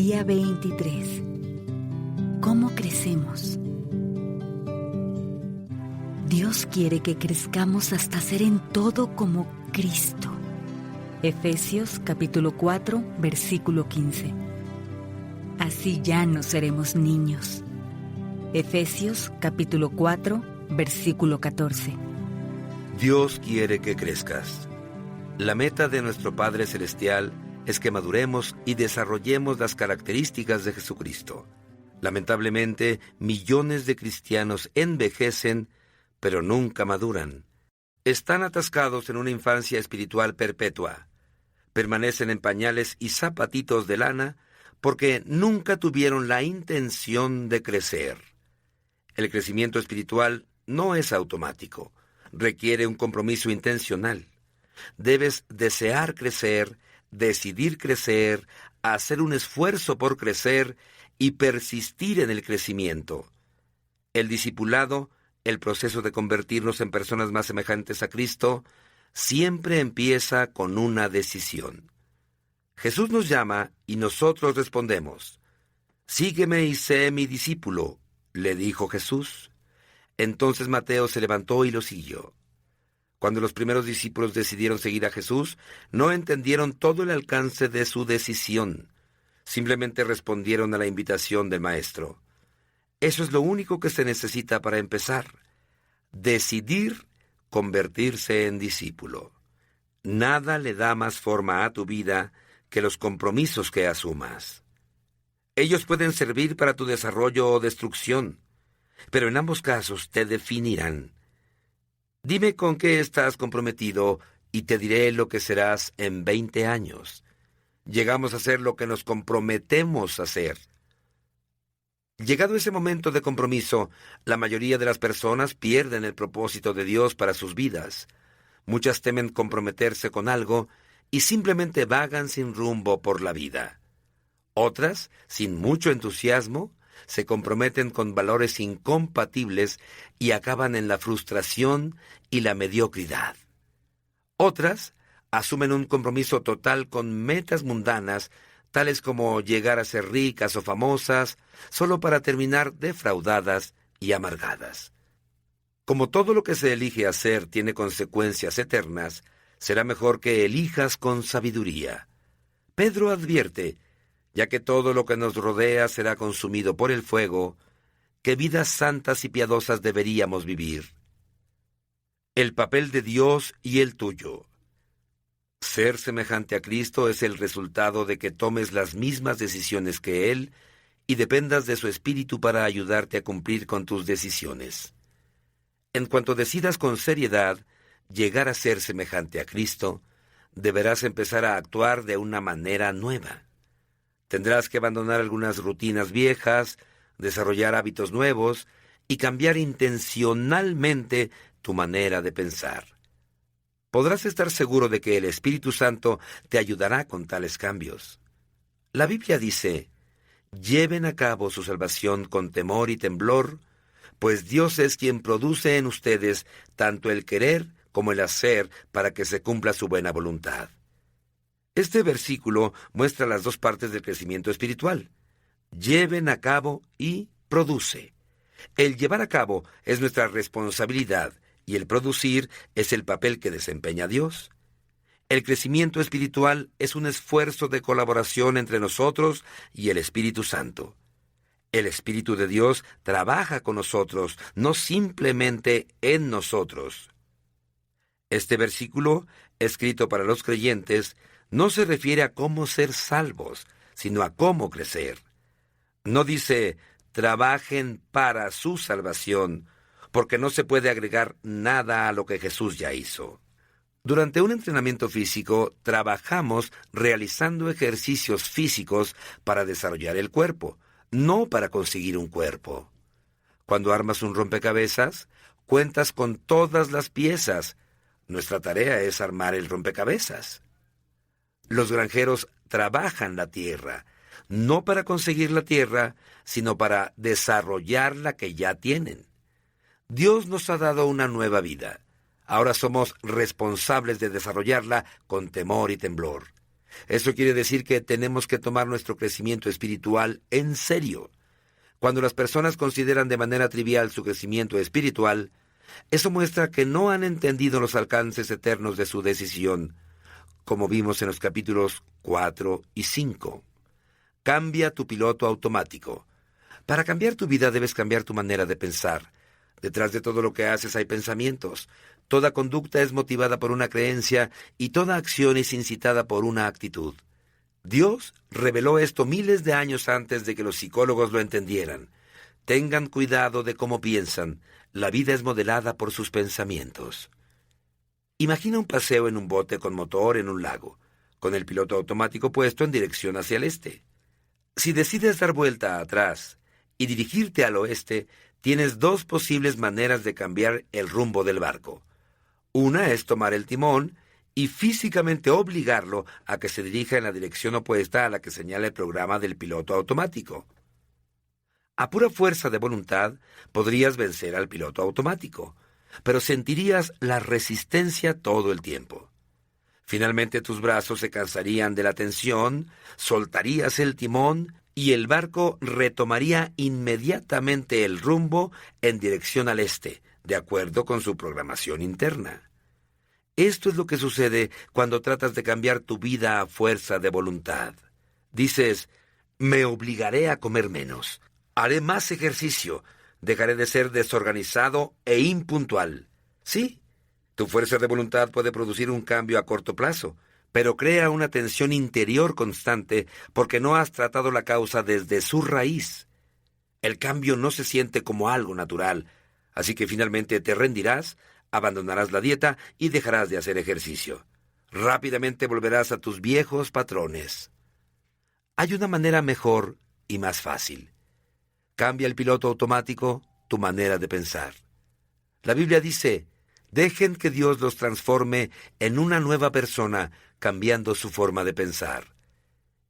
Día 23. ¿Cómo crecemos? Dios quiere que crezcamos hasta ser en todo como Cristo. Efesios capítulo 4, versículo 15. Así ya no seremos niños. Efesios capítulo 4, versículo 14. Dios quiere que crezcas. La meta de nuestro Padre Celestial es que maduremos y desarrollemos las características de Jesucristo. Lamentablemente, millones de cristianos envejecen, pero nunca maduran. Están atascados en una infancia espiritual perpetua. Permanecen en pañales y zapatitos de lana porque nunca tuvieron la intención de crecer. El crecimiento espiritual no es automático. Requiere un compromiso intencional. Debes desear crecer, decidir crecer, hacer un esfuerzo por crecer y persistir en el crecimiento. El discipulado, el proceso de convertirnos en personas más semejantes a Cristo, siempre empieza con una decisión. Jesús nos llama y nosotros respondemos. «Sígueme y sé mi discípulo», le dijo Jesús. Entonces Mateo se levantó y lo siguió. Cuando los primeros discípulos decidieron seguir a Jesús, no entendieron todo el alcance de su decisión. Simplemente respondieron a la invitación del Maestro. Eso es lo único que se necesita para empezar. Decidir convertirse en discípulo. Nada le da más forma a tu vida que los compromisos que asumas. Ellos pueden servir para tu desarrollo o destrucción, pero en ambos casos te definirán. Dime con qué estás comprometido y te diré lo que serás en 20 años. Llegamos a ser lo que nos comprometemos a ser. Llegado ese momento de compromiso, la mayoría de las personas pierden el propósito de Dios para sus vidas. Muchas temen comprometerse con algo y simplemente vagan sin rumbo por la vida. Otras, sin mucho entusiasmo, se comprometen con valores incompatibles y acaban en la frustración y la mediocridad. Otras asumen un compromiso total con metas mundanas, tales como llegar a ser ricas o famosas, solo para terminar defraudadas y amargadas. Como todo lo que se elige hacer tiene consecuencias eternas, será mejor que elijas con sabiduría. Pedro advierte, ya que todo lo que nos rodea será consumido por el fuego, qué vidas santas y piadosas deberíamos vivir. El papel de Dios y el tuyo. Ser semejante a Cristo es el resultado de que tomes las mismas decisiones que Él y dependas de su Espíritu para ayudarte a cumplir con tus decisiones. En cuanto decidas con seriedad llegar a ser semejante a Cristo, deberás empezar a actuar de una manera nueva. Tendrás que abandonar algunas rutinas viejas, desarrollar hábitos nuevos y cambiar intencionalmente tu manera de pensar. Podrás estar seguro de que el Espíritu Santo te ayudará con tales cambios. La Biblia dice, «Lleven a cabo su salvación con temor y temblor, pues Dios es quien produce en ustedes tanto el querer como el hacer para que se cumpla su buena voluntad». Este versículo muestra las dos partes del crecimiento espiritual. Lleven a cabo y produce. El llevar a cabo es nuestra responsabilidad y el producir es el papel que desempeña Dios. El crecimiento espiritual es un esfuerzo de colaboración entre nosotros y el Espíritu Santo. El Espíritu de Dios trabaja con nosotros, no simplemente en nosotros. Este versículo, escrito para los creyentes, no se refiere a cómo ser salvos, sino a cómo crecer. No dice, trabajen para su salvación, porque no se puede agregar nada a lo que Jesús ya hizo. Durante un entrenamiento físico, trabajamos realizando ejercicios físicos para desarrollar el cuerpo, no para conseguir un cuerpo. Cuando armas un rompecabezas, cuentas con todas las piezas. Nuestra tarea es armar el rompecabezas. Los granjeros trabajan la tierra, no para conseguir la tierra, sino para desarrollar la que ya tienen. Dios nos ha dado una nueva vida. Ahora somos responsables de desarrollarla con temor y temblor. Eso quiere decir que tenemos que tomar nuestro crecimiento espiritual en serio. Cuando las personas consideran de manera trivial su crecimiento espiritual, eso muestra que no han entendido los alcances eternos de su decisión, como vimos en los capítulos 4 y 5. Cambia tu piloto automático. Para cambiar tu vida debes cambiar tu manera de pensar. Detrás de todo lo que haces hay pensamientos. Toda conducta es motivada por una creencia y toda acción es incitada por una actitud. Dios reveló esto miles de años antes de que los psicólogos lo entendieran. Tengan cuidado de cómo piensan. La vida es modelada por sus pensamientos. Imagina un paseo en un bote con motor en un lago, con el piloto automático puesto en dirección hacia el este. Si decides dar vuelta atrás y dirigirte al oeste, tienes dos posibles maneras de cambiar el rumbo del barco. Una es tomar el timón y físicamente obligarlo a que se dirija en la dirección opuesta a la que señala el programa del piloto automático. A pura fuerza de voluntad podrías vencer al piloto automático, pero sentirías la resistencia todo el tiempo. Finalmente tus brazos se cansarían de la tensión, soltarías el timón y el barco retomaría inmediatamente el rumbo en dirección al este, de acuerdo con su programación interna. Esto es lo que sucede cuando tratas de cambiar tu vida a fuerza de voluntad. Dices, me obligaré a comer menos, haré más ejercicio, dejaré de ser desorganizado e impuntual. Sí, tu fuerza de voluntad puede producir un cambio a corto plazo, pero crea una tensión interior constante porque no has tratado la causa desde su raíz. El cambio no se siente como algo natural, así que finalmente te rendirás, abandonarás la dieta y dejarás de hacer ejercicio. Rápidamente volverás a tus viejos patrones. Hay una manera mejor y más fácil. Cambia el piloto automático tu manera de pensar. La Biblia dice, dejen que Dios los transforme en una nueva persona, cambiando su forma de pensar.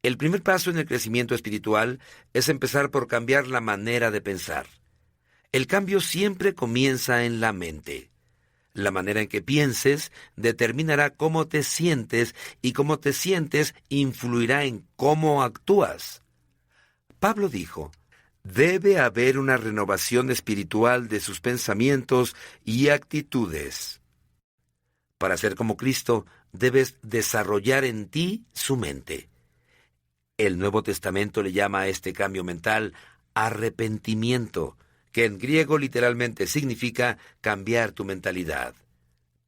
El primer paso en el crecimiento espiritual es empezar por cambiar la manera de pensar. El cambio siempre comienza en la mente. La manera en que pienses determinará cómo te sientes y cómo te sientes influirá en cómo actúas. Pablo dijo, debe haber una renovación espiritual de sus pensamientos y actitudes. Para ser como Cristo, debes desarrollar en ti su mente. El Nuevo Testamento le llama a este cambio mental arrepentimiento, que en griego literalmente significa cambiar tu mentalidad.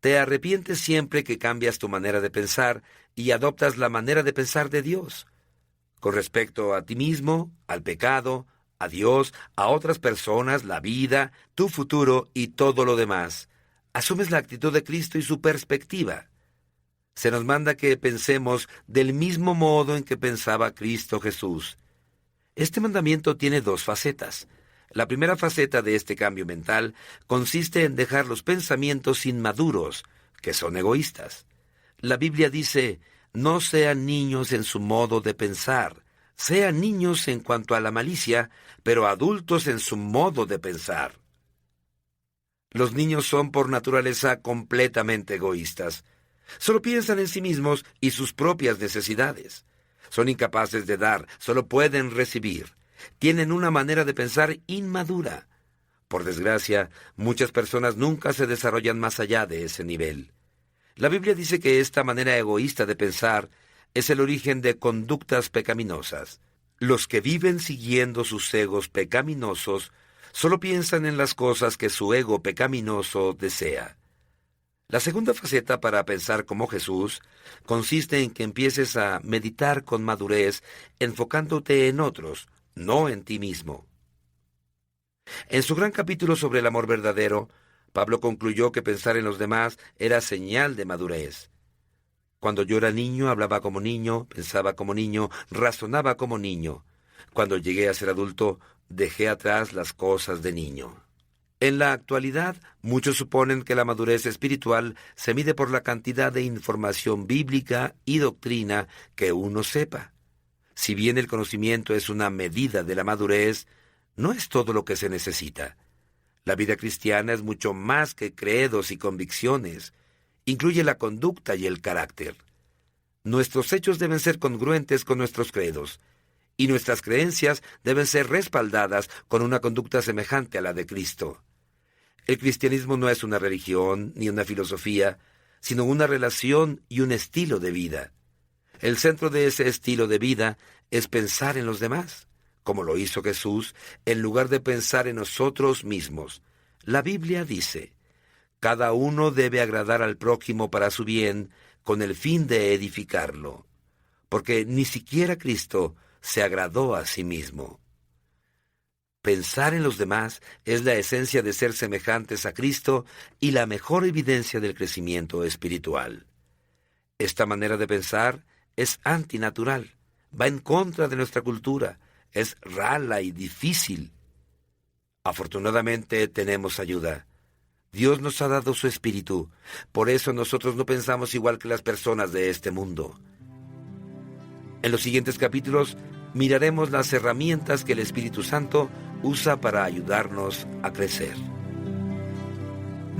Te arrepientes siempre que cambias tu manera de pensar y adoptas la manera de pensar de Dios. Con respecto a ti mismo, al pecado, a Dios, a otras personas, la vida, tu futuro y todo lo demás. Asumes la actitud de Cristo y su perspectiva. Se nos manda que pensemos del mismo modo en que pensaba Cristo Jesús. Este mandamiento tiene dos facetas. La primera faceta de este cambio mental consiste en dejar los pensamientos inmaduros, que son egoístas. La Biblia dice, no sean niños en su modo de pensar, sean niños en cuanto a la malicia, pero adultos en su modo de pensar. Los niños son por naturaleza completamente egoístas. Solo piensan en sí mismos y sus propias necesidades. Son incapaces de dar, solo pueden recibir. Tienen una manera de pensar inmadura. Por desgracia, muchas personas nunca se desarrollan más allá de ese nivel. La Biblia dice que esta manera egoísta de pensar es el origen de conductas pecaminosas. Los que viven siguiendo sus egos pecaminosos solo piensan en las cosas que su ego pecaminoso desea. La segunda faceta para pensar como Jesús consiste en que empieces a meditar con madurez, enfocándote en otros, no en ti mismo. En su gran capítulo sobre el amor verdadero, Pablo concluyó que pensar en los demás era señal de madurez. Cuando yo era niño, hablaba como niño, pensaba como niño, razonaba como niño. Cuando llegué a ser adulto, dejé atrás las cosas de niño. En la actualidad, muchos suponen que la madurez espiritual se mide por la cantidad de información bíblica y doctrina que uno sepa. Si bien el conocimiento es una medida de la madurez, no es todo lo que se necesita. La vida cristiana es mucho más que credos y convicciones. Incluye la conducta y el carácter. Nuestros hechos deben ser congruentes con nuestros credos, y nuestras creencias deben ser respaldadas con una conducta semejante a la de Cristo. El cristianismo no es una religión ni una filosofía, sino una relación y un estilo de vida. El centro de ese estilo de vida es pensar en los demás, como lo hizo Jesús, en lugar de pensar en nosotros mismos. La Biblia dice: cada uno debe agradar al prójimo para su bien, con el fin de edificarlo, porque ni siquiera Cristo se agradó a sí mismo. Pensar en los demás es la esencia de ser semejantes a Cristo y la mejor evidencia del crecimiento espiritual. Esta manera de pensar es antinatural, va en contra de nuestra cultura, es rala y difícil. Afortunadamente tenemos ayuda. Dios nos ha dado su espíritu, por eso nosotros no pensamos igual que las personas de este mundo. En los siguientes capítulos miraremos las herramientas que el Espíritu Santo usa para ayudarnos a crecer.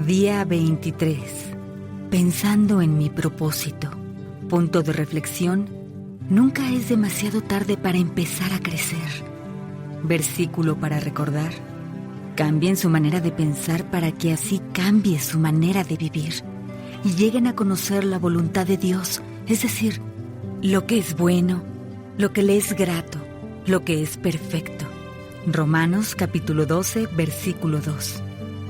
Día 23. Pensando en mi propósito. Punto de reflexión: nunca es demasiado tarde para empezar a crecer. Versículo para recordar: cambien su manera de pensar para que así cambie su manera de vivir y lleguen a conocer la voluntad de Dios, es decir, lo que es bueno, lo que le es grato, lo que es perfecto. Romanos capítulo 12, versículo 2.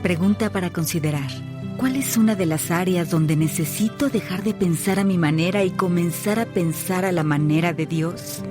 Pregunta para considerar: ¿cuál es una de las áreas donde necesito dejar de pensar a mi manera y comenzar a pensar a la manera de Dios?